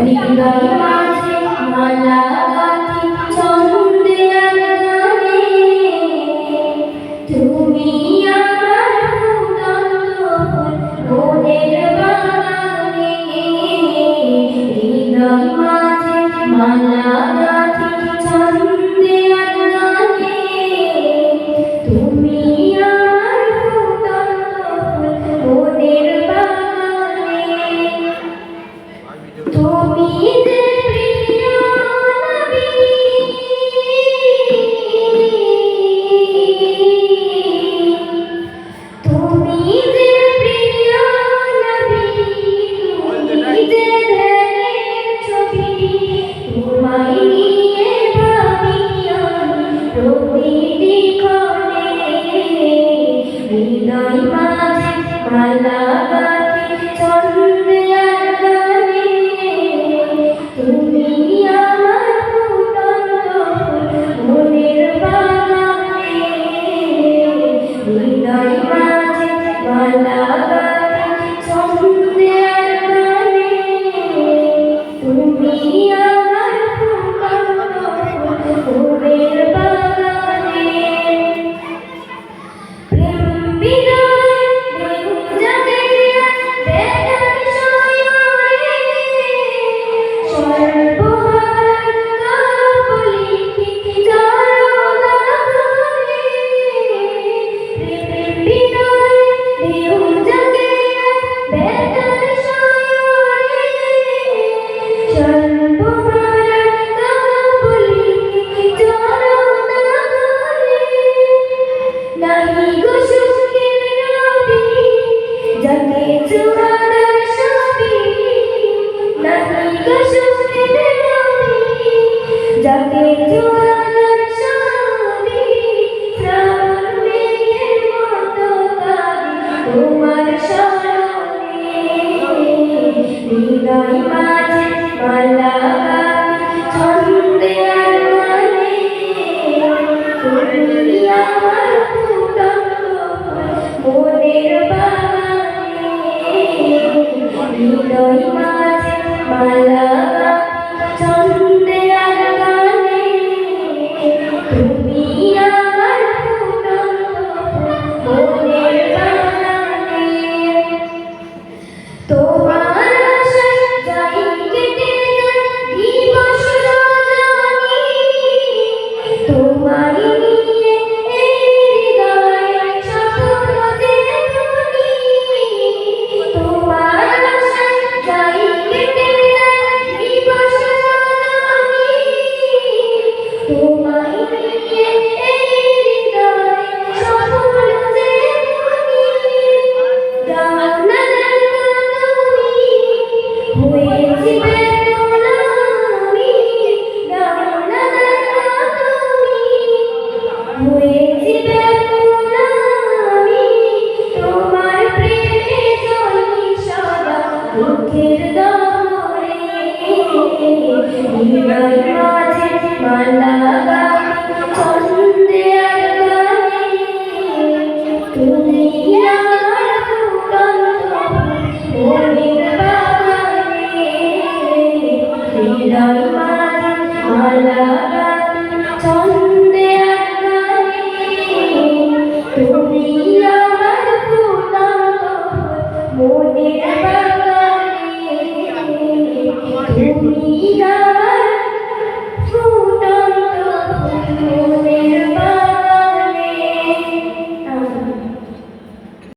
হৃদয় মাঝে মালা গাঁথি ছন্দে আর গানে, তুমি আমার ফুটন্ত ফুল মনের বাগানে। হৃদয় মাঝে মালা গাঁথি ছন্দে আর গানে, তুমি আমার ফুটন্ত ফুল মনের বাগানে। তুমি যে প্রিয় নবী, তুমি যে প্রিয় নবী, তুমি যে ধ্যানের ছবি, তোমায় নিয়ে ভাবি আমি প্রতিটি ক্ষণে। হৃদয় মাঝে মালা গাঁথি ছন্দে আর গানে, তুমি আমার ফুটন্ত ফুল মনের বাগানে। হৃদয় মাঝে মালা গাঁথি ছন্দে আর গানে, তুমি আমার ফুটন্ত ফুল মনের বাগানে। প্রেম বিনয় ঢেউ জাগে বেদন সয়রে, সর্বহারার কাবলিকে চরণা ধরে। প্রেম বিনয় ঢেউ জাগে বেদন সয়রে, সর্বহারার কাবলিকে চরণা ধরে। নাহি গো সুখের নবী, যাকে চুয়াদার ছবি, নাহি গো সুখের নবী, যাকে চুয়াদার ছবি। শ্রাবণ মেঘের মতো কাঁদি তোমার স্মরণে। হৃদয় মাঝে মালা গাঁথি ছন্দে আর গানে, তুমি আমার ফুটন্ত ফুল মনের বাগানে। হৃদয় মাঝে মালা গাঁথি ছন্দে আর গানে, তুমি আমার ফুটন্ত ফুল মনের বাগানে। তোমার আশায় যাই কেটে যায় দিবস রজনী, তোমায় নিয়ে হৃদয়ে স্বপ্ন যে বুনি। তোমার আশায় যাই কেটে যায় দিবস রজনী, তোমায় নিয়ে হৃদয়ে স্বপ্ন যে বুনি। দাও না তুমি হয়েছি বেদন আমি, দাও না তুমি হয়েছি বেদন আমি। তোমার প্রেমে চলি সদা দুঃখের দহরে। হৃদয় মাঝে মালা গাঁথি ছন্দে আর গানে, তুমি আমার ফুটন্ত ফুল মনের বাগানে। হৃদয় মাঝে মালা গাঁথি ছন্দে আর গানে, তুমি আমার ফুটন্ত ফুল মনের বাগানে। তুমি